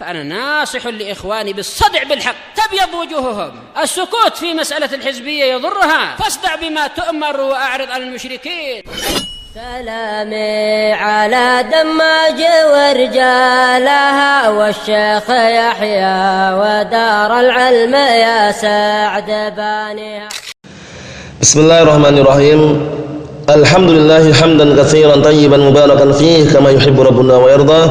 فأنا ناصح لإخواني بالصدع بالحق تبيض وجوههم. السكوت في مسألة الحزبية يضرها، فاصدع بما تؤمر وأعرض عن المشركين. سلامي على دماج ورجالها والشيخ يحيى ودار العلم يا سعد بانيها. بسم الله الرحمن الرحيم. الحمد لله حمدا كثيرا طيبا مباركا فيه كما يحب ربنا ويرضى.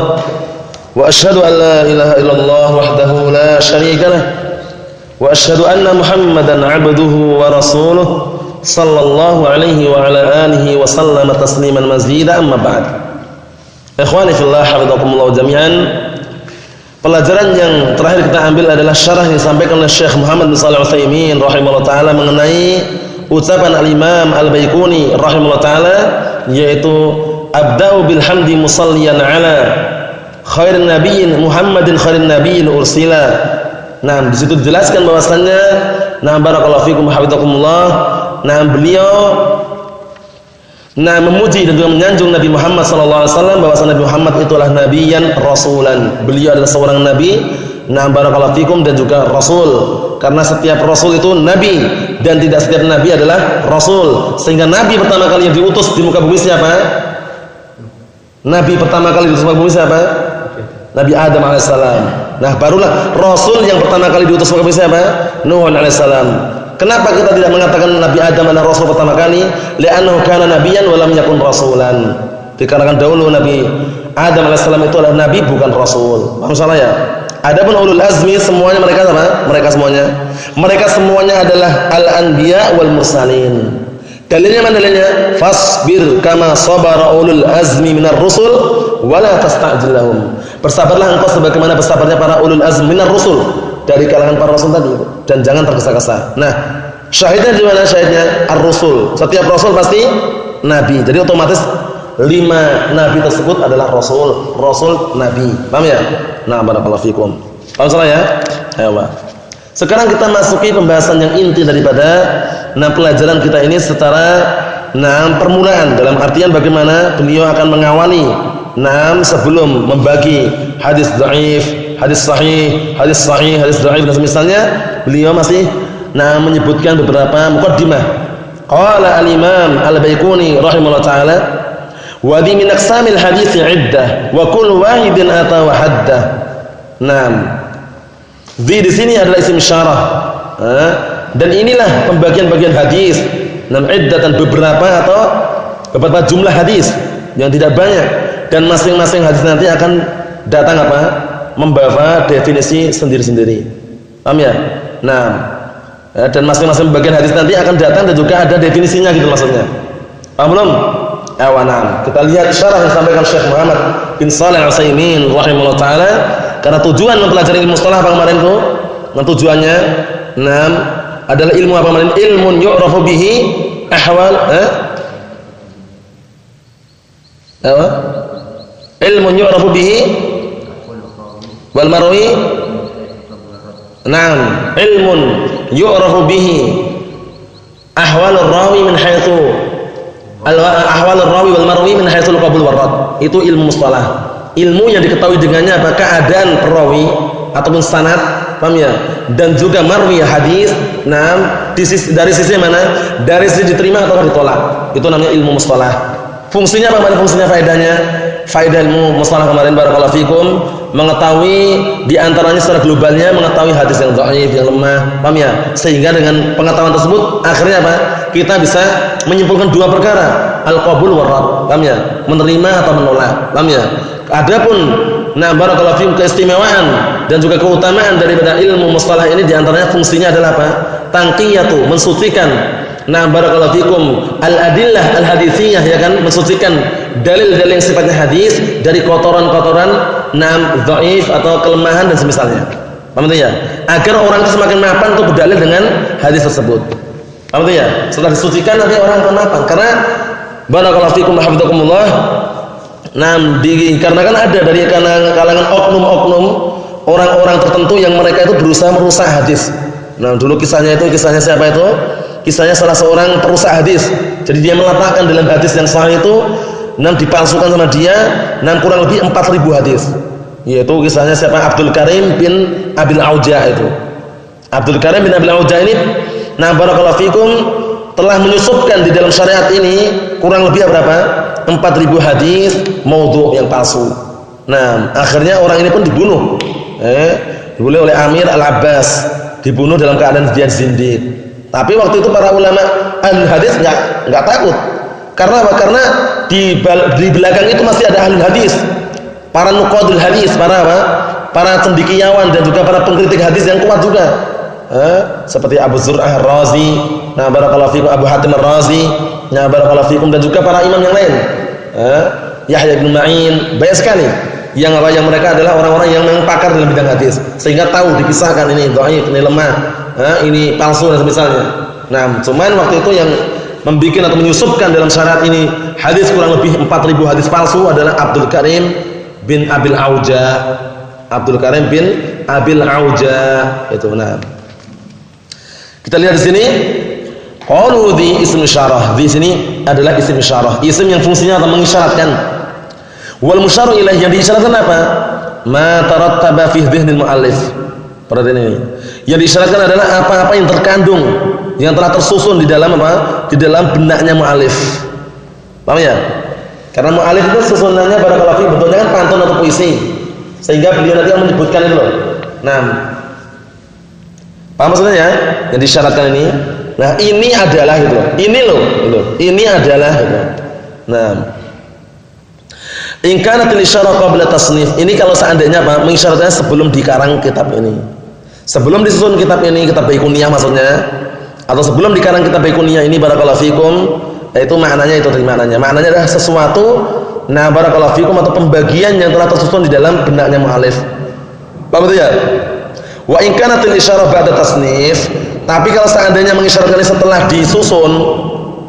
وأشهد أن لا إله إلا الله وحده لا شريك له وأشهد أن محمدا عبده ورسوله صلى الله عليه وعلى آله وسلم تسليما مزيدا. أما بعد. Ikhwani fillah hafizakumullah jami'an. Pelajaran yang terakhir kita ambil adalah syarah yang disampaikan oleh Syekh Muhammad bin Shalih Al-Utsaimin rahimahullah taala mengenai ucapan Al-Imam Al-Baiquni rahimahullah taala, yaitu abda'u bilhamdi musalliyan ala khairin nabiyyin Muhammadin khairin nabiyyin ursila. Nah, di situ dijelaskan bahwasannya barakallahu fikum hafizakumullah, beliau memuji dan juga menyanjung Nabi Muhammad sallallahu alaihi wasallam bahwasanya Nabi Muhammad itulah nabiyyan rasulan. Beliau adalah seorang nabi, barakallahu fikum, dan juga rasul. Karena setiap rasul itu nabi dan tidak setiap nabi adalah rasul. Sehingga nabi pertama kali yang diutus di muka bumi siapa? Nabi pertama kali diutus di muka bumi siapa? Nabi Adam alaihissalam. Nah, barulah rasul yang pertama kali diutus di muka bumi siapa? Nuh alaihissalam. Kenapa kita tidak mengatakan Nabi Adam adalah rasul pertama kali? Li'annahu kana nabiyyan wa lam yakun rasulan. Dikarenakan dahulu Nabi Adam alaihissalam itu adalah nabi bukan rasul. Paham salah ya? Adapun ulul azmi semuanya mereka apa? Mereka semuanya adalah al-anbiya wal mursalin. Dalilnya mana dalilnya? Fasbir kama sabara ulul azmi minar rusul wala tasta'jil lahum. Bersabarlah engkau sebagaimana bersabarnya para ulul azmi minar rusul, dari kalangan para rasul tadi, dan jangan tergesa-gesa. Nah, syahidnya di mana syahidnya? Ar-rusul. Setiap rasul pasti nabi. Jadi otomatis 5 nabi tersebut adalah rasul nabi. Paham ya? Nah, barakallahu fikum. Paham salah ya? Ayo. Sekarang kita masuki pembahasan yang inti daripada pelajaran kita ini secara permulaan, dalam artian bagaimana beliau akan mengawali sebelum membagi hadis dhaif, hadis sahih, hadis dhaif dan semisalnya, beliau masih menyebutkan beberapa muqaddimah. Qala al-Imam Al-Baiquni rahimahullah taala, wa di min aqsamil hadits 'iddah wa kullu wahidin ata wa haddah. Di sini adalah isim syarah. Dan inilah pembagian-bagian hadis. Iddatan beberapa atau beberapa jumlah hadis yang tidak banyak, dan masing-masing hadis nanti akan datang membawa definisi sendiri-sendiri. Paham ya? Dan masing-masing bagian hadis nanti akan datang dan juga ada definisinya gitu maksudnya. Paham belum? Kita lihat syarah yang disampaikan Syekh Muhammad bin Shalih Al-Utsaimin rahimahullah taala. Karena tujuan mempelajari ilmu mustalah apa kemarin tuh? Tujuannya adalah ilmu apa kemarin? Ilmun yu'rafu bihi ahwal ilmun yu'rafu bihi wal marwi. Ilmun yu'rafu bihi ahwal ar-rawi min haitsu ahwal ar-rawi wal marwi min haitsu al-qabul war rad. Itu ilmu mustalah. Ilmu yang diketahui dengannya apa? Keadaan perawi ataupun sanad, paham ya? Dan juga marwi hadis, dari sisi mana? Dari sisi diterima atau ditolak. Itu namanya ilmu mustalah. Fungsinya apa? Fungsinya faedahnya? Faedah ilmu mustalah kemarin barakallahu fikum, mengetahui di antaranya secara globalnya, mengetahui hadis yang dhaif, yang lemah, paham ya? Sehingga dengan pengetahuan tersebut akhirnya apa? Kita bisa menyimpulkan 2 perkara, al-qabul war rad, paham ya? Menerima atau menolak, paham ya? Adapun barakallahu fikum keistimewaan dan juga keutamaan daripada ilmu mustalah ini di antaranya fungsinya adalah apa? Tangqiyatu, mensucikan barakallahu fikum al-adillah al-haditsiyah, ya kan? Mensucikan dalil-dalil yang sifatnya hadis dari kotoran-kotoran dhaif atau kelemahan dan semisalnya. Paham ya? Agar orang itu semakin mapan untuk berdalil dengan hadis tersebut. Paham ya? Setelah disucikan nanti orang akan mapan. Karena barakallahu fikum hafizakumullah, dikarenakan ada dari kalangan oknum-oknum orang-orang tertentu yang mereka itu berusaha merusak hadis. Dulu kisahnya siapa itu? Kisahnya salah seorang perusak hadis. Jadi dia meletakkan dalam hadis yang sahih itu dipalsukan sama dia kurang lebih 4.000 hadis. Yaitu kisahnya siapa? Abdul Karim bin Abil Auja itu. Abdul Karim bin Abil Auja ini, nah barakallahu fikum, telah menyusupkan di dalam syariat ini kurang lebih berapa? 4.000 hadis maudhu' yang palsu. Nah, akhirnya orang ini pun dibunuh. Dibunuh oleh Amir Al-Abbas, dibunuh dalam keadaan dia zindiq. Tapi waktu itu para ulama ahli hadis enggak takut. Karena apa? Karena di belakang itu masih ada ahli hadis. Para nuqadul hadis, para cendekiawan dan juga para pengkritik hadis yang kuat juga. Seperti Abu Zur'ah Ar-Razi, nah barakallahu fikum, Abu Hatim Ar-Razi, nah barakallahu fikum, dan juga para imam yang lain. Yahya bin Ma'in, banyak sekali. Yang mereka adalah orang-orang yang memang pakar dalam bidang hadis, sehingga tahu dipisahkan ini dhaif, ini lemah, ini palsu dan semisalnya. Nah, cuman waktu itu yang membuat atau menyusupkan dalam syariat ini hadis kurang lebih 4.000 hadis palsu adalah Abdul Karim bin Abil Auja. Abdul Karim bin Abil Auja itu. Nah, kita lihat di sini, qalu di ism isyarah. Di sini adalah isim isyarah, isim yang fungsinya atau mengisyaratkan. Wal musyaru ilaih, yang diisyaratkan apa? Ma tarattaba fi dhihnil muallif. Perhatian ini. Yang diisyaratkan adalah apa-apa yang terkandung, yang telah tersusun di dalam apa? Di dalam benaknya muallif. Paham ya? Karena muallif itu susunannya barakallahu fi, bentuknya kan pantun atau puisi. Sehingga beliau nanti akan menyebutkan itu loh. Nah, paham maksudnya ya? Yang disyaratkan ini. Nah, ini adalah itu loh. Ini loh, itu. Ini adalah itu. Nah, in kanatil isyarah qabla tasnif. Ini kalau seandainya apa? Mengisyaratnya sebelum dikarang kitab ini. Sebelum disusun kitab ini, kitab Baiquniyah maksudnya, atau sebelum dikarang kitab Baiquniyah ini barakallahu fikum, itu maknanya itu dari maknanya. Maknanya adalah sesuatu, nah barakallahu fikum, atau pembagian yang telah tersusun di dalam benaknya mu'alif. Paham betul ya? Wa in kanatil isyarah ba'da tasnif. Tapi kalau seandainya mengisyaratkan setelah disusun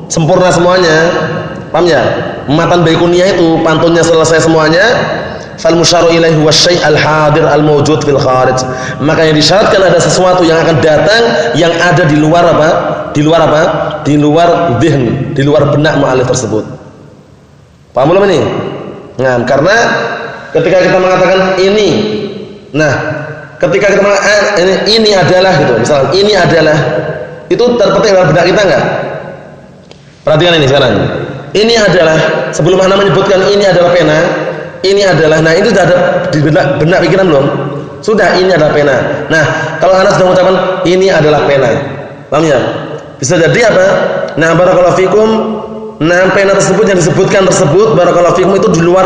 sempurna semuanya, paham ya? Matan Baiquniyah itu pantunnya selesai semuanya, fal musyaru ilaihi wasyai' al-hadir al-mawjud fil kharij. Maka yang disyaratkan ada sesuatu yang akan datang yang ada di luar apa? Di luar apa? Di luar dhihn, di luar benak mu'alif tersebut. Paham belum ini? Nah, karena ketika kita mengatakan ini, nah, ketika kita mengatakan ini adalah gitu, misalnya ini adalah, itu terpetik dalam benak kita enggak? Perhatikan ini sekarang. Ini adalah, sebelum Anda menyebutkan ini adalah pena, ini adalah, nah itu sudah ada di benak pikiran belum? Sudah, ini adalah pena. Nah, kalau Anda sudah mengucapkan ini adalah pena, paham ya? Bisa jadi apa? Nah, barakallahu fikum, nah pena tersebut yang disebutkan tersebut, barakallahu fikum, itu di luar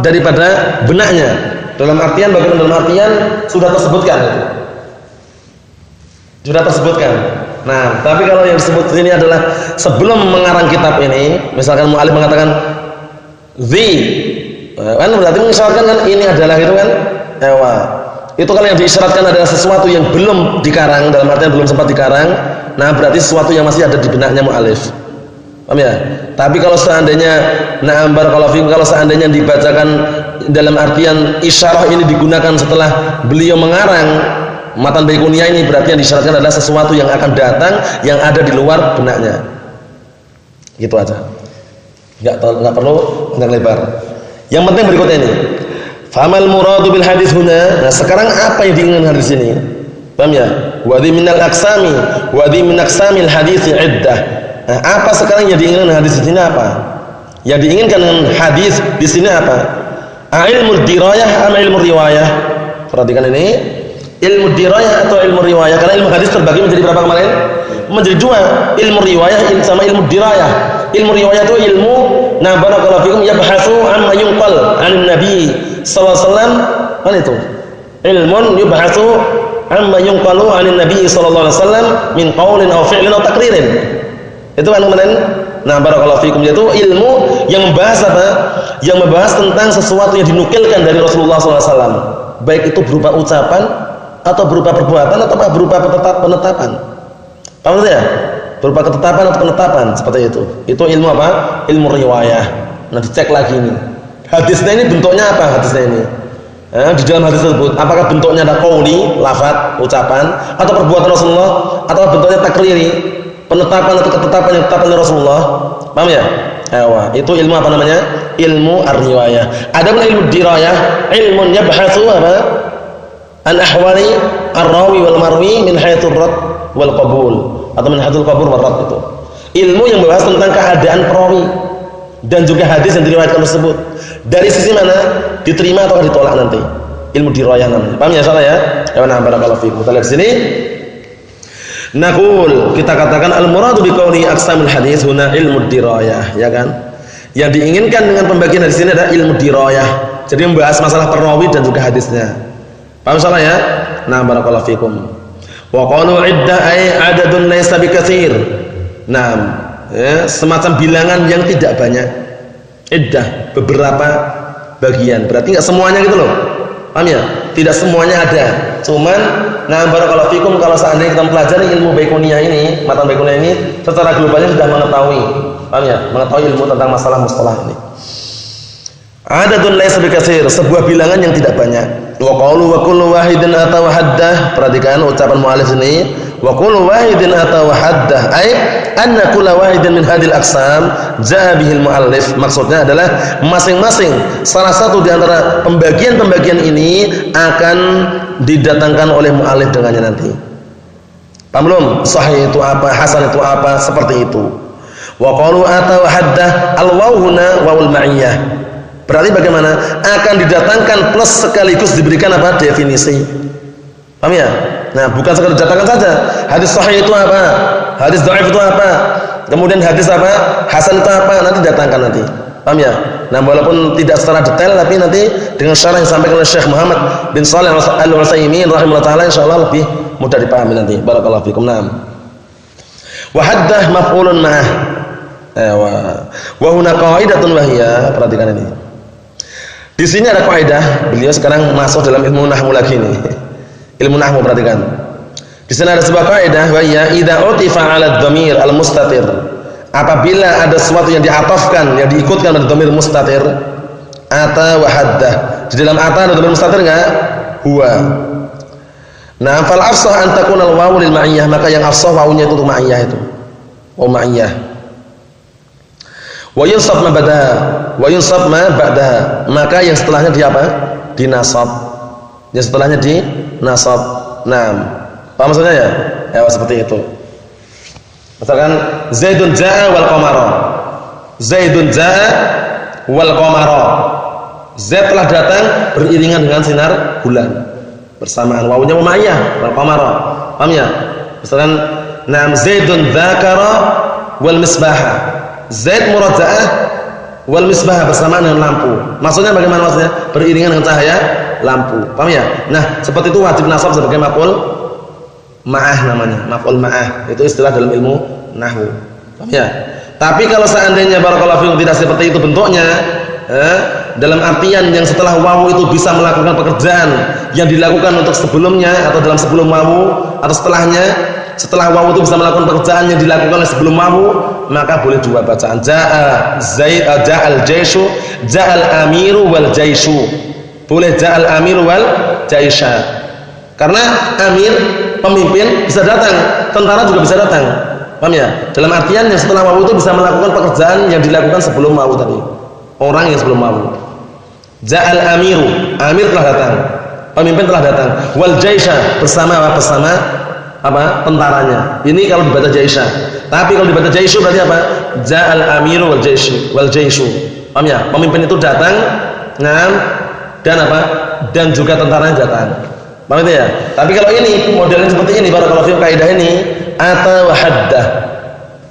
daripada benaknya. Dalam artian, bagaimana dalam artian sudah tersebutkan. Sudah tersebutkan. Nah, tapi kalau yang disebut ini adalah sebelum mengarang kitab ini, misalkan mu'alif mengatakan kan berarti mengisyaratkan kan ini adalah itu kan? Itu kalau yang diisyaratkan adalah sesuatu yang belum dikarang, dalam artian belum sempat dikarang, nah berarti sesuatu yang masih ada di benaknya mu'alif. Paham ya? Tapi kalau seandainya kalau seandainya dibacakan dalam artian isyarah ini digunakan setelah beliau mengarang matan Baiquniyah ini, berarti yang disyaratkan adalah sesuatu yang akan datang yang ada di luar benaknya. Gitu aja. Enggak perlu panjang lebar. Yang penting berikutnya ini. Famal muradu bil hadis huna. Nah, sekarang apa yang diinginkan hadis ini? Paham ya? Wa dhi minal aqsami wa dhi min aqsamil hadis iddah. Nah, apa sekarang yang diinginkan hadis di sini apa? Yang diinginkan dengan hadis di sini apa? Ilmu dirayah atau ilmu riwayah? Perhatikan ini. Ilmu dirayah atau ilmu riwayah, karena ilmu hadis terbagi menjadi berapa kemarin? Menjadi dua, ilmu riwayah sama ilmu dirayah. Ilmu riwayah itu ilmu, nah barakallahu fikum, yabhasu amma yunqal an nabi sallallahu alaihi wasallam. Mana itu? Ilmun yubhasu amma yunqalu an nabi sallallahu alaihi wasallam min qaulin aw fi'lin aw taqririn. Itu kan kemarin. Nah barakallahu fikum, yaitu ilmu yang membahas apa? Yang membahas tentang sesuatu yang dinukilkan dari Rasulullah sallallahu alaihi wasallam, baik itu berupa ucapan atau berupa perbuatan atau berupa penetapan. Paham ya? Berupa ketetapan atau penetapan, seperti itu. Itu ilmu apa? Ilmu riwayah. Nah, dicek lagi ini. Hadisnya ini bentuknya apa hadisnya ini? Di dalam hadis tersebut, apakah bentuknya ada qauli, lafaz, ucapan, atau perbuatan Rasulullah, atau bentuknya takriri, penetapan atau ketetapan yang ditetapkan oleh Rasulullah? Paham ya? Itu ilmu apa namanya? Ilmu ar-riwayah. Adapun ilmu dirayah, ilmun yabhatsu apa? An ahwali ar-rawi wal marwi min haitsu ar-rad wal qabul atau min haitsul qabul wal rad itu. Ilmu yang membahas tentang keadaan perawi dan juga hadis yang diriwayatkan tersebut. Dari sisi mana diterima atau ditolak nanti. Ilmu dirayah namanya. Paham ya salah ya? Ya nah barakallahu fiikum. Kita lihat sini. Naqul, kita katakan al-muradu bi qouli aqsamul hadis huna ilmu dirayah, ya kan? Yang diinginkan dengan pembagian hadis ini adalah ilmu dirayah. Jadi membahas masalah perawi dan juga hadisnya. Paham salah ya? Nah barakallahu fiikum. Wa qalu iddah ay adadun laysa bikatsir. Nah, ya, semacam bilangan yang tidak banyak. Iddah beberapa bagian. Berarti enggak semuanya gitu loh. Paham ya? Tidak semuanya ada. Cuman nah barakallahu fikum kalau seandainya kita mempelajari ilmu baikuniyah ini, matan baikuniyah ini secara globalnya sudah mengetahui. Paham ya? Mengetahui ilmu tentang masalah mustalah ini. Adadun laysa bikatsir, sebuah bilangan yang tidak banyak. Wa qalu wa kullu wahidin atawa haddah. Perhatikan ucapan muallif ini. Wa kullu wahidin atawa haddah ay anna kullu wahidin min hadhil aqsam jaa bihil muallif. Maksudnya adalah masing-masing salah satu di antara pembagian-pembagian ini akan didatangkan oleh muallif dengannya nanti. Paham belum? Sahih itu apa, hasan itu apa, seperti itu. Wa qalu atawa haddah al-wawu huna wawul ma'iyah. Berarti bagaimana? Akan didatangkan plus sekaligus diberikan apa? Definisi. Paham ya? Nah, bukan sekadar didatangkan saja. Hadis sahih itu apa? Hadis dhaif itu apa? Kemudian hadis apa? Hasan itu apa? Nanti datangkan nanti. Paham ya? Nah, walaupun tidak secara detail tapi nanti dengan syarah yang disampaikan oleh Syekh Muhammad bin Shalih Al-Utsaimin rahimahullah taala insyaallah lebih mudah dipahami nanti. Barakallahu fikum. Naam. Wa haddah maf'ulun ma'ah. Wa huna qaidatun wa hiya. Perhatikan ini. Di sini ada kaidah, beliau sekarang masuk dalam ilmu nahwu lagi nih. Ilmu nahwu perhatikan. Di sini ada sebuah kaidah wa ya idza utifa 'ala dhamir al-mustatir. Apabila ada sesuatu yang diatafkan, yang diikutkan pada dhamir mustatir, ata wa haddah. Di dalam ata ada dhamir mustatir enggak? Huwa. Nah, fal afsah an takuna al-wawu lil ma'iyah, maka yang afsah wawunya itu untuk ma'iyah itu. Wa ma'iyah. Wa yunsab ma ba'daha, wa yunsab ma ba'daha. Maka yang setelahnya di apa? Dinasab. Yang setelahnya dinasab. Naam. Paham maksudnya ya? Ya seperti itu. Misalkan Zaidun jaa wal qamara. Zaidun jaa wal qamara. Zaid telah datang beriringan dengan sinar bulan. Bersamaan wawunya mumayyah wal qamara. Paham ya? Misalkan naam Zaidun dzakara wal misbaha. Zaid muraja'ah wal misbah bersamaan dengan lampu. Maksudnya bagaimana maksudnya? Beriringan dengan cahaya lampu. Paham ya? Nah, seperti itu wajib nasab sebagai maf'ul ma'ah namanya. Maf'ul ma'ah itu istilah dalam ilmu nahwu. Paham ya? Tapi kalau seandainya barakallahu fiikum tidak seperti itu bentuknya, dalam artian yang setelah wawu itu bisa melakukan pekerjaan yang dilakukan untuk sebelumnya atau dalam sebelum wawu atau setelahnya, setelah wawu itu bisa melakukan pekerjaan yang dilakukan oleh sebelum wawu, maka boleh dua bacaan. Jaa Zaid, ja'al jaishu, ja'al amiru wal jaishu. Boleh ja'al amiru wal jaisha. Karena amir, pemimpin bisa datang, tentara juga bisa datang. Paham ya? Dalam artian yang setelah wawu itu bisa melakukan pekerjaan yang dilakukan sebelum wawu tadi. Orang yang sebelum wawu. Ja'al amiru, amir telah datang. Pemimpin telah datang. Wal jaisha, bersama apa? Bersama apa? Tentaranya. Ini kalau dibaca jaisha. Tapi kalau dibaca jaishu berarti apa? Ja'al amiru wal jaishu. Paham ya? Pemimpin itu datang, dan apa? Dan juga tentaranya datang. Paham itu ya? Tapi kalau ini modelnya seperti ini, barakallahu fiikum, kaidah ini ata wa haddah.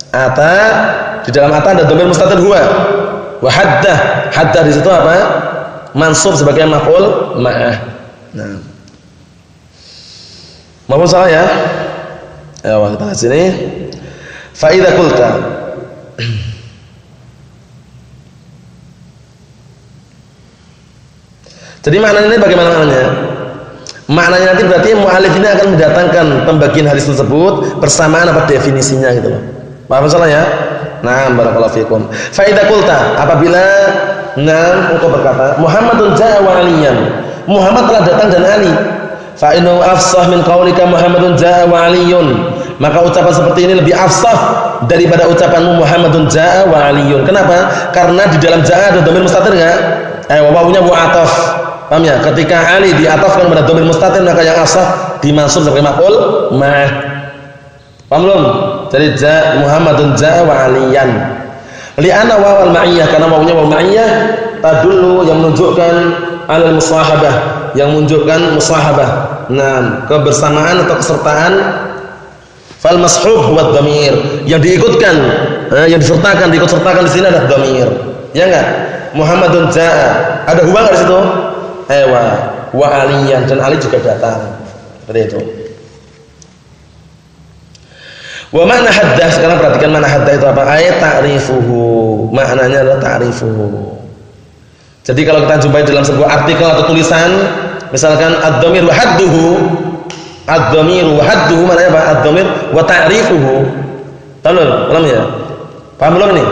Ata di dalam ata ada dhamir mustatir huwa. Wa haddah. Haddah di situ apa? Mansub sebagai maf'ul ma'ah. Nah. Maafkan salah ya. Ayo kita lihat sini. Fa idza qulta. Jadi maknanya ini bagaimana maknanya? Maknanya nanti berarti mu'alif ini akan mendatangkan pembagian hadis tersebut bersamaan apa definisinya gitu loh. Paham salah ya? Nah, barakallahu fikum. Fa idza qulta, apabila engkau berkata Muhammadun jaa wa aliyan. Muhammad telah datang dan Ali. Fa innahu afsah min qaulika Muhammadun jaa wa Aliyun. Maka ucapan seperti ini lebih afsah daripada ucapanmu Muhammadun jaa wa Aliyun. Kenapa? Karena di dalam jaa ada dhamir mustatir enggak? Wawunya mu'athaf. Paham ya? Ketika Ali diatafkan pada dhamir mustatir, maka yang afsah dimansub sebagai maf'ul ma'ah. Paham belum? Jadi Muhammadun jaa wa Aliyan. Li'anna wawal ma'iyah, karena wawunya waw ma'iyah tadullu, yang menunjukkan alal musahabah, yang menunjukkan musahabah. Nah, kebersamaan atau kesertaan. Fal mashhub huwa dhamir, yang diikutkan, yang disertakan, diikut-sertakan di sini adalah dhamir. Ya enggak? Muhammadun jaa, ada huwa enggak di situ? Wa Aliyan, dan Ali juga datang. Seperti itu. Wa makna haddah, sekarang perhatikan makna haddah itu apa? Ayat ta'rifuhu. Maknanya adalah ta'rifuhu. Jadi kalau kita jumpai dalam sebuah artikel atau tulisan, misalkan ad-dhamir wa hadduhu, ad-dhamir wa hadduhu, maknanya apa? Ad-dhamir wa ta'rifuhu. Paham belum ya? Paham belum ini?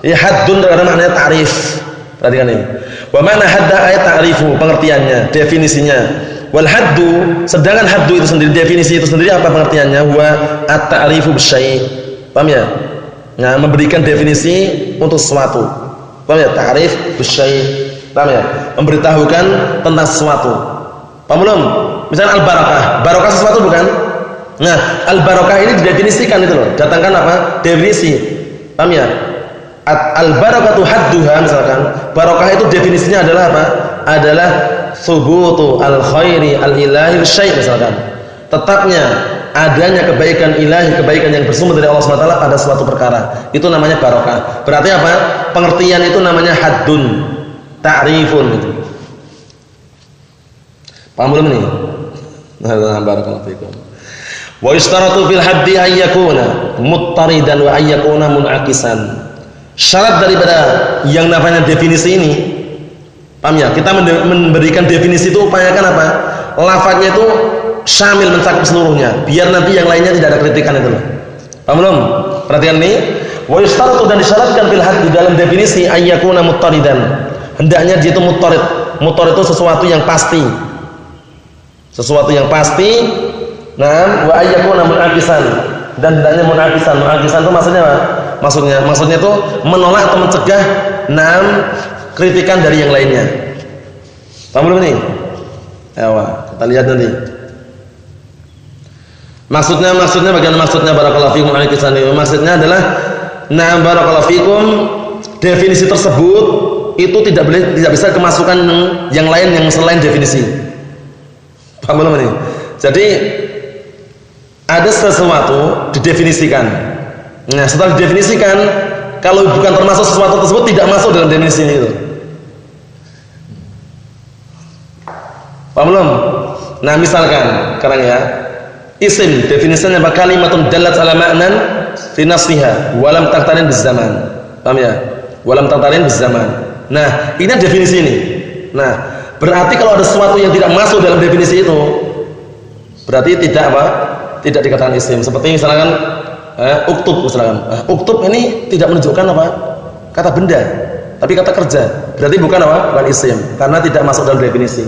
Ya, haddun karena maknanya ta'rif. Perhatikan ini. Wa makna hadda ayat ta'rifuhu, pengertiannya, definisinya. Wal haddu, sedangkan haddu itu sendiri, definisi itu sendiri apa pengertiannya? Wa at-ta'rifu bisyai'. Paham ya? Nah, memberikan definisi untuk sesuatu. Paham ya? Ta'rif bisyai'. Paham ya? Memberitahukan tentang sesuatu. Paham belum? Misalnya al-barakah. Barakah sesuatu bukan? Nah, al-barakah ini didefinisikan itu loh. Datangkan apa? Definisi. Paham ya? Al-barakatu hadduha, misalkan. Barakah itu definisinya adalah apa? Adalah thubutu al-khairi al-ilahi syai', misalkan. Tetapnya adanya kebaikan ilahi, kebaikan yang bersumber dari Allah SWT pada suatu perkara. Itu namanya barakah. Berarti apa? Pengertian itu namanya haddun, ta'rifun gitu. Paham belum nih? Nah, barakallahu fikum. Wa yustaratu fil haddi ay yakuna muttaridan wa ay yakuna munaqisan. Syarat daripada yang namanya definisi ini, paham ya? Kita memberikan definisi itu upayakan apa? Lafadznya itu syamil, mencakup seluruhnya, biar nanti yang lainnya tidak ada kritikan itu loh. Paham belum? Perhatian nih. Wa yustaratu, dan disyaratkan fil haddi dalam definisi ay yakuna muttaridan. Hendaknya dia itu muttarid. Muttarid itu sesuatu yang pasti. Sesuatu yang pasti. Nah, wa ay yakuna munaqisan, dan hendaknya munaqisan. Munaqisan itu maksudnya apa? Maksudnya itu menolak atau mencegah kritikan dari yang lainnya. Paham belum ini? Kita lihat nanti. Maksudnya bagaimana maksudnya barakallahu fikum munaqisan ini? Maksudnya adalah barakallahu fikum, definisi tersebut itu tidak bisa kemasukan yang lain yang selain definisi. Paham belum ini? Jadi ada sesuatu didefinisikan. Nah, setelah didefinisikan, kalau bukan termasuk sesuatu tersebut tidak masuk dalam definisi itu. Paham belum? Nah, misalkan sekarang ya, isim definisinya apa? Kalimatun dallat ala ma'nan fi nafsiha wa lam taqtarin biz zaman. Paham ya? Wa lam taqtarin biz zaman. Nah, ini definisi ini. Nah, berarti kalau ada sesuatu yang tidak masuk dalam definisi itu, berarti tidak apa? Tidak dikatakan isim. Seperti misalkan uktub, misalkan. Uktub ini tidak menunjukkan apa? Kata benda, tapi kata kerja. Berarti bukan apa? Bukan isim, karena tidak masuk dalam definisi.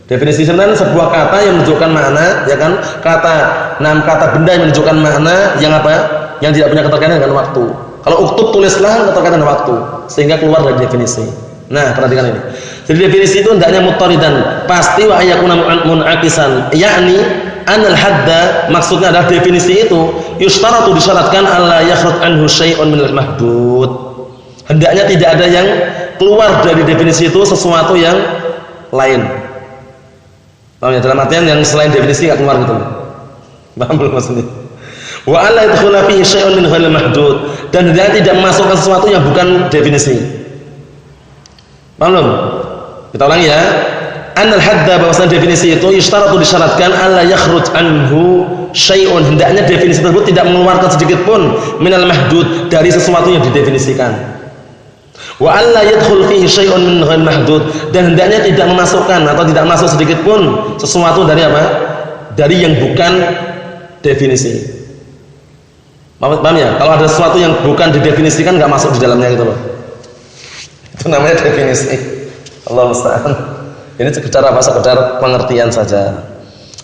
Definisi sebenarnya sebuah kata yang menunjukkan makna, ya kan? Kata benda yang menunjukkan makna yang apa? Yang tidak punya keterkaitan dengan waktu. Kalau uktub tulislah keterkaitan dengan waktu, sehingga keluar dari definisi. Nah, perhatikan ini. Jadi definisi itu hendaknya muttaridan, pasti wa ayyakuna munaqisan, yakni anal hadda, maksudnya adalah definisi itu yustaratu, disyaratkan alla yakhruj anhu syai'un minal mahdud. Hendaknya tidak ada yang keluar dari definisi itu sesuatu yang lain. Paham ya? Dalam artian yang selain definisi enggak keluar gitu. Paham belum maksudnya? Wa alla yadkhula fihi syai'un min ghairil mahdud, dan hendaknya tidak memasukkan sesuatu yang bukan definisi. Paham belum? Kita ulangi ya. Annal hadda, bahwasanya definisi itu yustaratu, disyaratkan alla yakhruj anhu syai'un, hendaknya definisi tersebut tidak mengeluarkan sedikit pun minal mahdud, dari sesuatu yang didefinisikan. Wa alla yadkhul fihi syai'un min ghairil mahdud, dan hendaknya tidak memasukkan atau tidak masuk sedikit pun sesuatu dari apa? Dari yang bukan definisi. Paham ya? Kalau ada sesuatu yang bukan didefinisikan enggak masuk di dalamnya gitu loh. Itu namanya definisi. Allah musta'an. Ini sekedar apa? Sekedar pengertian saja.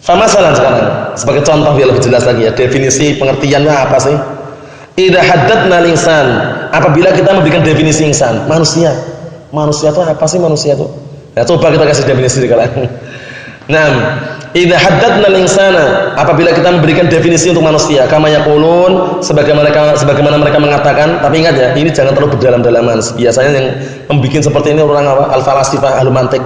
Famasalan sekarang sebagai contoh biar lebih jelas lagi ya, definisi pengertiannya apa sih? Idza haddatna al-insan, apabila kita memberikan definisi insan, manusia. Manusia itu apa sih manusia itu? Ya coba kita kasih definisi sekarang. Naam, idza haddatna al-insana, apabila kita memberikan definisi untuk manusia, kama yaqulun, sebagaimana mereka mengatakan, tapi ingat ya, ini jangan terlalu berdalam-dalaman. Biasanya yang membuat seperti ini orang apa? Al-falasifah, ahlu mantik.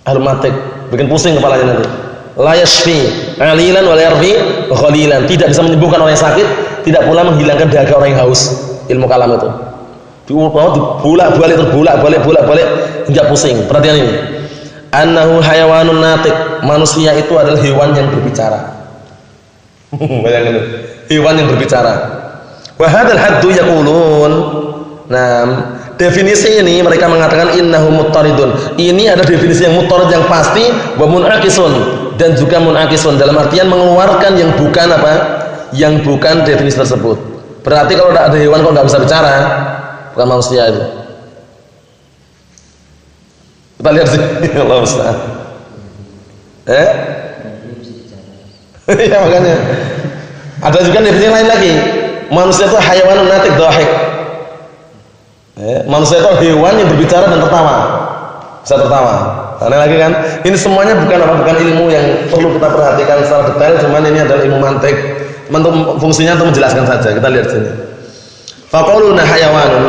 Ahlu mantik, bikin pusing kepalanya nanti. La yashfi 'alilan wa la yarfi khalilan, tidak bisa menyembuhkan orang yang sakit, tidak pula menghilangkan dahaga orang yang haus. Ilmu kalam itu bolak-balik hingga pusing. Perhatian ini, annahu hayawanun natiq, manusia itu adalah hewan yang berbicara. Bayangkan, hewan yang berbicara. Wa hadzal haddu yaqulun, nah definisi ini mereka mengatakan innahu muttaridun, ini ada definisi yang muttarid yang pasti, wa munaqisun, dan juga munaqisun, dalam artian mengeluarkan yang bukan apa? Yang bukan definisi tersebut. Berarti kalau ada hewan kok nggak bisa bicara, bukan manusia itu. Kita lihat sih, Allah musta'an. Ya makanya. Ada juga definisi lain lagi. Manusia itu hayawanun natiq dhahik. Manusia itu hewan yang berbicara dan tertawa. Bisa tertawa. Karena lagi kan, ini semuanya bukan ilmu yang perlu kita perhatikan secara detail, cuman ini adalah ilmu mantik. Fungsinya untuk menjelaskan saja. Kita lihat sini. Faquluna hayawanun.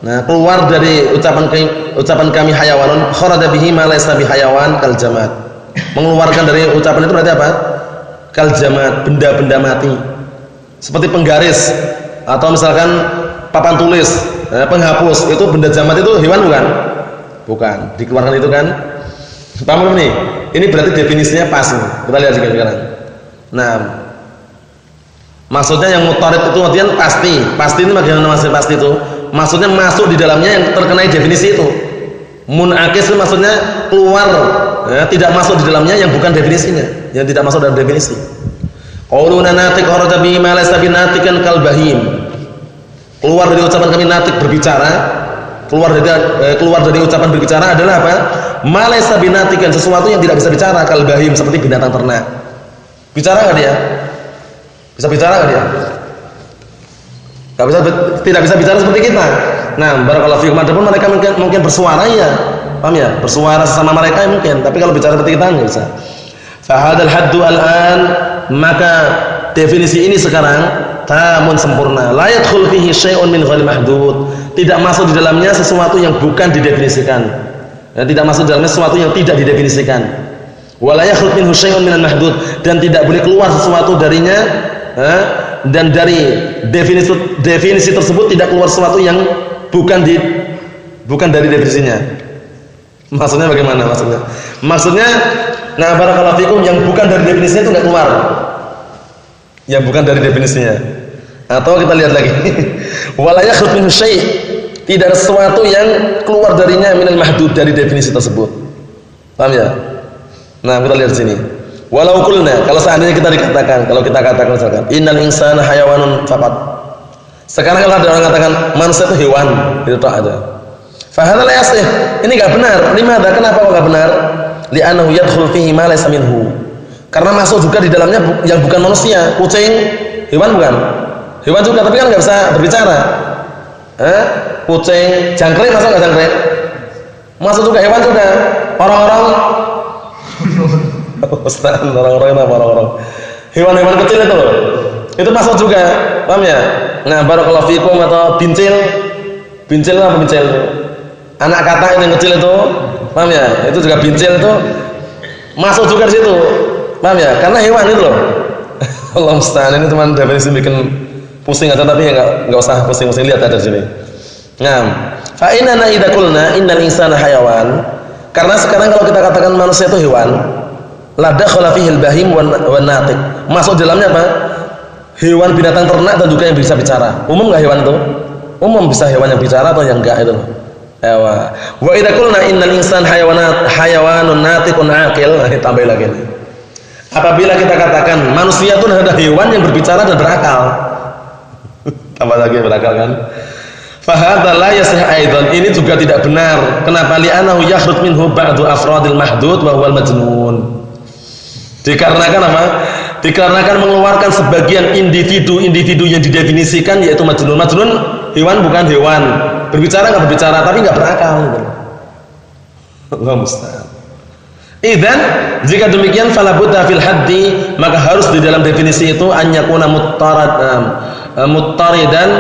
Nah, keluar dari ucapan kami hayawanun, kharaja bihi ma laysa bihayawan kal jamad. Mengeluarkan dari ucapan itu berarti apa? Kal jamad, benda-benda mati. Seperti penggaris atau misalkan papan tulis, penghapus, itu benda jamad, itu hewan bukan? Bukan. Dikeluarkan itu kan? Paham belum nih? Ini berarti definisinya pas nih. Kita lihat sekarang. Nah, maksudnya yang mutarid itu artinya pasti. Pasti ini bagaimana maksudnya pasti itu? Maksudnya masuk di dalamnya yang terkena definisi itu. Munaqis itu maksudnya keluar, ya, tidak masuk di dalamnya yang bukan definisinya, yang tidak masuk dalam definisi. Qauluna natiq kharaja bi ma laysa binatikan kal bahim. Keluar dari ucapan kami natik berbicara, keluar dari ucapan berbicara adalah apa? Ma laysa binatikan, sesuatu yang tidak bisa bicara, kal bahim, seperti binatang ternak. Bicara enggak dia? Bisa bicara enggak dia? Enggak bisa, tidak bisa bicara seperti kita. Nah, barakallahu fiikum, adapun mereka mungkin bersuara ya. Paham ya? Bersuara sesama mereka mungkin, tapi kalau bicara seperti kita enggak bisa. Fa hadzal haddu al-an, maka definisi ini sekarang tamun sempurna, la yadkhul fihi syai'un min ghairi mahdud, tidak masuk di dalamnya sesuatu yang bukan didefinisikan, dan tidak masuk di dalamnya sesuatu yang tidak didefinisikan. Wa la yakhruj minhu syai'un minal mahdud, dan tidak boleh keluar sesuatu darinya, dan dari definisi tersebut tidak keluar sesuatu yang bukan dari definisinya. Maksudnya bagaimana maksudnya? Maksudnya, nah barakallahu fikum, yang bukan dari definisinya itu enggak keluar. Yang bukan dari definisinya. Atau kita lihat lagi. Wala yakhruj minhu syai', tidak ada sesuatu yang keluar darinya minal mahdud, dari definisi tersebut. Paham ya? Nah, kita lihat sini. Walau qulna, kalau seandainya kita katakan misalkan innal insana hayawanun faqat. Sekarang kalau ada orang mengatakan manusia itu hewan, itu tak ada. Fa hadza la yasih. Ini enggak benar. Limadza? Kenapa kok enggak benar? Li'annahu yadkhul fihi ma laysa minhu. Karena masuk juga di dalamnya yang bukan manusia. Kucing hewan bukan? Hewan juga, tapi kan nggak bisa berbicara. Kucing, jangkrik masuk nggak jangkrik? Masuk juga, hewan juga. Orang-orang, orang-orang itu apa orang-orang? Hewan-hewan kecil itu masuk juga, paham ya? Nah, barakallahu fikum, atau bincil apa bincil? Anak katak yang kecil itu, paham ya? Itu juga bincil itu masuk juga di situ. Paham ya? Karena hewan itu loh. Allah musta'an, ini teman definisi bikin pusing aja, tapi enggak usah pusing-pusing, lihat ada di sini. Nah, fa inna idza qulna innal insana hayawan, karena sekarang kalau kita katakan manusia itu hewan, la dakhala fihi al-bahim wan natiq. Masuk dalamnya apa? Hewan, binatang ternak, dan juga yang bisa bicara. Umum enggak hewan itu? Umum, bisa hewan yang bicara atau yang enggak itu. Ewa. Wa idza qulna innal insana hayawanun natiqun aqil, tambah lagi ini. Apabila kita katakan manusia itu adalah hewan yang berbicara dan berakal, tambah lagi berakal kan? Fa hadza la yasih aidan, ini juga tidak benar. Kenapa? Li'annahu yakhruj minhu ba'du afradil mahdud wa huwal majnun. Dikarenakan apa? Dikarenakan mengeluarkan sebagian individu yang didefinisikan, yaitu majnun. Majnun hewan bukan hewan, berbicara nggak berbicara, tapi nggak berakal. Allah musta'an. Idzan, jika demikian fala budda fil haddi, maka harus di dalam definisi itu an yakuna muttaridan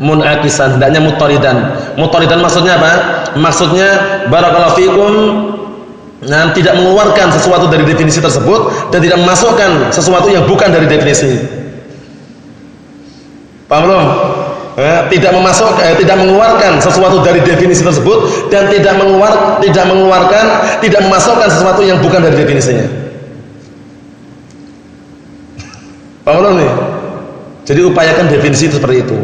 munaqisan, hendaknya muttaridan. Muttaridan maksudnya apa? Maksudnya barakallahu fikum, tidak mengeluarkan sesuatu dari definisi tersebut dan tidak memasukkan sesuatu yang bukan dari definisi. Paham belum? Tidak mengeluarkan sesuatu dari definisi tersebut dan tidak memasukkan sesuatu yang bukan dari definisinya. Paham belum nih? Jadi upayakan definisi itu seperti itu.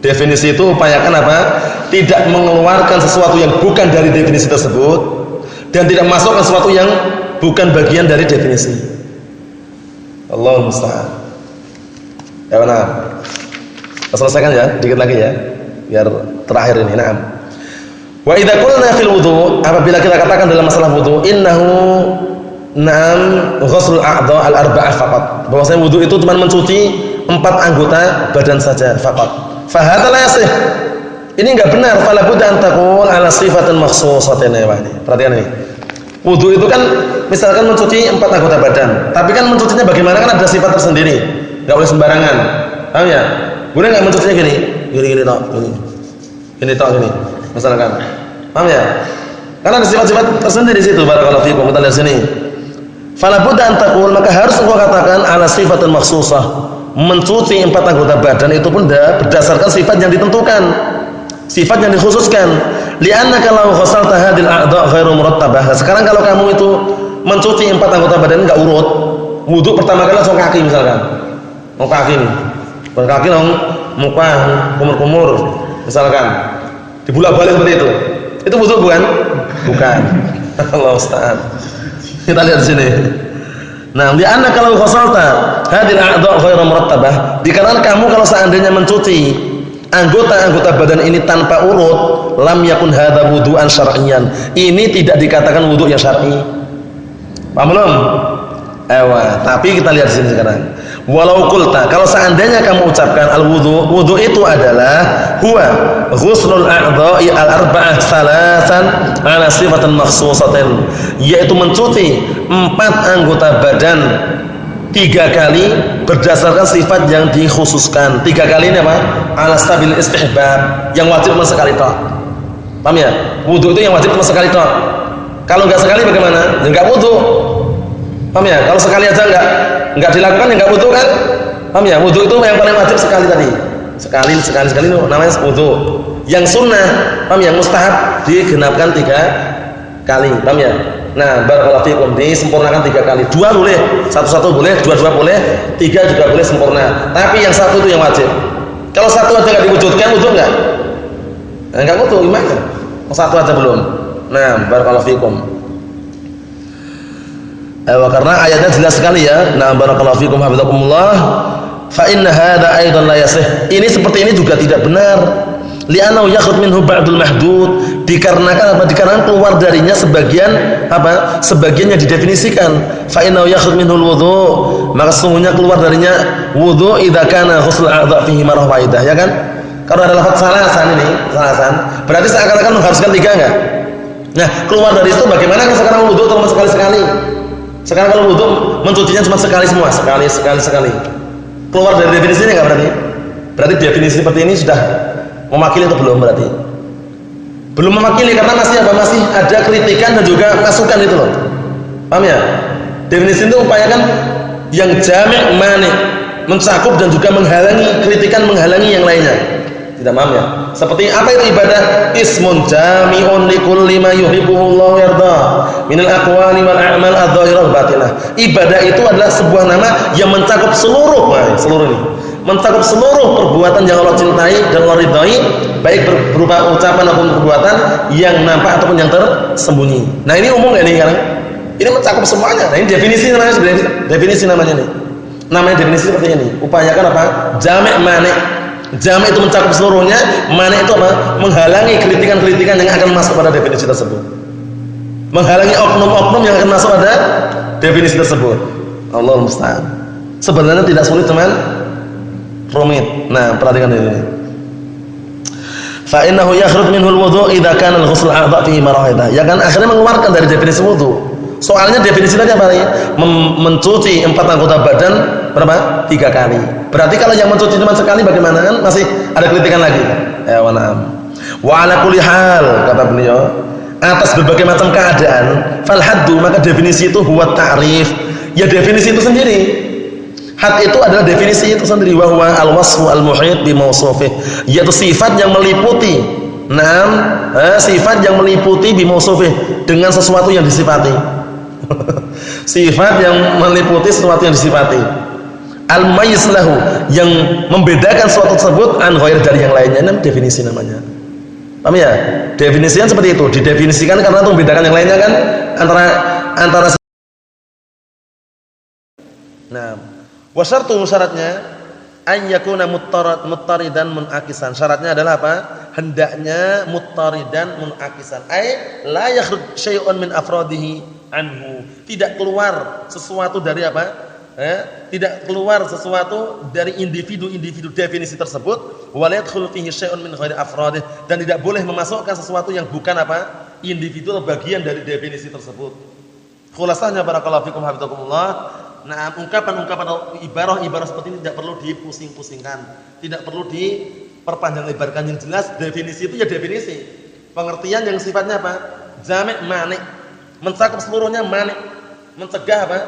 Definisi itu upayakan apa? Tidak mengeluarkan sesuatu yang bukan dari definisi tersebut dan tidak memasukkan sesuatu yang bukan bagian dari definisi. Allahu musta'an. Ya benar. Selesaikan ya, dikit lagi ya, biar terakhir ini. Naam. Wa idza qulna fil wudu, apabila kita katakan dalam masalah wudu, innahu na'am ghuslul a'dha al-arba'ah faqat. Bahwasanya wudu itu cuma mencuci 4 anggota badan saja faqat. Fa hadza la yasih. Ini enggak benar. Fala budda an taqul ala sifatin makhsusatin ya ini. Perhatikan ini. Wudu itu kan misalkan mencuci 4 anggota badan, tapi kan mencucinya bagaimana, kan ada sifat tersendiri. Enggak boleh sembarangan. Paham ya? Boleh nggak mencucinya gini tok, gini tok, gini, misalkan, paham ya? Karena ada sifat-sifat tersendiri di situ. Barakallahu fiikum. Kita lihat sini. Fala budda an taqul, maka harus engkau katakan ala sifatin makhsusah, mencuci 4 anggota badan itu pun berdasarkan sifat yang ditentukan, sifat yang dikhususkan. Li'annaka law ghasalta hadhil a'dha' ghairu murattabah. Sekarang kalau kamu itu mencuci 4 anggota badan enggak urut, wudu pertama kali langsung kaki misalkan, kaki nih. Berkaki dong, muka kumur-kumur, misalkan dibulak-balik seperti itu. Itu wudu bukan? Bukan. Allah Ustaz. Kita lihat sini. Nah, li'anna kalau ghasalta hadil a'dha' ghairu murattabah, dikarenakan kamu kalau seandainya mencuci anggota-anggota badan ini tanpa urut, lam yakun hadza wudu'an syar'iyyan. Ini tidak dikatakan wudu yang syar'i. Paham belum? Tapi kita lihat sini sekarang. Walau qulta, kalau seandainya kamu ucapkan al-wudu, wudu itu adalah huwa ghuslul a'dha'i al-arba'ah salasan ala sifatin makhsusatin, yaitu mencuci 4 anggota badan 3 kali berdasarkan sifat yang dikhususkan. 3 kali ini apa? Ala sabil istihbab, yang wajib cuma sekali tok. Paham ya? Wudu itu yang wajib cuma sekali tok. Kalau enggak sekali bagaimana? Enggak wudu. Paham ya? Kalau sekali aja enggak dilakukan, enggak wudu kan? Paham ya? Wudu itu yang paling wajib sekali tadi. Sekali itu namanya wudu. Yang sunnah, paham ya? Mustahab digenapkan 3 kali. Paham ya? Nah, barakallahu fikum, disempurnakan 3 kali. 2 boleh, 1 boleh, 2 boleh, 3 juga boleh sempurna. Tapi yang 1 itu yang wajib. Kalau 1 aja enggak diwujudkan, wudu enggak? Enggak wudu, gimana? 1 aja belum. Nah, barakallahu fikum. Karena ayatnya jelas sekali ya. Nah, barakallahu fikum hafizakumullah. Fa inna hadza aidan la yasih. Ini seperti ini juga tidak benar. Li'annahu yakhud minhu ba'dul mahdud. Dikarenakan apa? Dikarenakan keluar darinya sebagian apa? Sebagian yang didefinisikan. Fa innahu yakhud minhu al-wudu. Maka sesungguhnya keluar darinya wudu idza kana ghusl a'dha fihi marrah wahidah, ya kan? Kalau ada lafaz salasan ini, berarti seakan-akan mengharuskan 3 enggak? Nah, keluar dari itu bagaimana kalau sekarang wudu cuma sekali-sekali? Sekarang kalau wudu mencucinya cuma sekali semua, sekali. Keluar dari definisinya enggak berarti? Berarti definisi seperti ini sudah memakili atau belum berarti? Belum memakili karena masih apa? Masih ada kritikan dan juga masukan itu loh. Paham ya? Definisi itu upayakan yang jami' mani, mencakup dan juga menghalangi yang lainnya. Tidak paham ya? Seperti apa itu ibadah? Ismun jami'un likulli ma yuhibbuhullahu yarda minal aqwali wal a'mal adh-dhahirah wal batinah. Ibadah itu adalah sebuah nama yang mencakup seluruh ini. Mencakup seluruh perbuatan yang Allah cintai dan Allah ridhai, baik berupa ucapan ataupun perbuatan yang nampak ataupun yang tersembunyi. Nah, ini umum enggak ini sekarang? Ini mencakup semuanya. Nah, ini definisi namanya nih. Namanya definisi seperti ini. Upayakan apa? Jami' mani. Jami' itu mencakup seluruhnya, mani itu apa? Menghalangi kritikan-kritikan yang akan masuk pada definisi tersebut. Menghalangi oknum-oknum yang akan masuk pada definisi tersebut. Allah musta'an. Sebenarnya tidak sulit teman, rumit. Nah, perhatikan ini. Fa innahu yakhruj minhu al-wudu' idza kana al-ghusl a'dha fihi marahidah. Ya kan akhirnya mengeluarkan dari definisi wudu. Soalnya definisi tadi apa nih? Mencuci 4 anggota badan berapa? 3 kali. Berarti kalau yang mencuci cuma sekali bagaimana kan? Masih ada kritikan lagi. Ya wa na'am. Wa ala kulli hal kata beliau, atas berbagai macam keadaan, fal haddu maka definisi itu huwa ta'rif. Ya definisi itu sendiri. Had itu adalah definisi itu sendiri, wa huwa al-wasfu al-muhit bi mawsufih, yaitu sifat yang meliputi. Sifat yang meliputi bi mawsufih, dengan sesuatu yang disifati. Sifat yang meliputi sesuatu yang disifati. Al-mayyiz lahu, yang membedakan sesuatu tersebut an ghair dari yang lainnya. Ini definisi namanya. Paham ya? Definisinya seperti itu, didefinisikan karena itu membedakan yang lainnya kan antara. Nah, wa syartu syaratnya an yakuna muttaridan munakisan. Syaratnya adalah apa? Hendaknya muttaridan munakisan. Ai la yakhruj syai'un min afradihi anhu. Tidak keluar sesuatu dari apa? Tidak keluar sesuatu dari individu-individu definisi tersebut, wa la yadkhulu fihi syai'un min ghairi afradih, dan tidak boleh memasukkan sesuatu yang bukan apa? Individu atau bagian dari definisi tersebut. Khulasahnya barakallahu fikum hafizakumullah. Nah, ungkapan-ungkapan atau ibarah-ibarah seperti ini tidak perlu dipusing-pusingkan, tidak perlu diperpanjang lebarkan. Yang jelas definisi itu ya definisi. Pengertian yang sifatnya apa? Jami' mani', mencakup seluruhnya, mani', mencegah apa?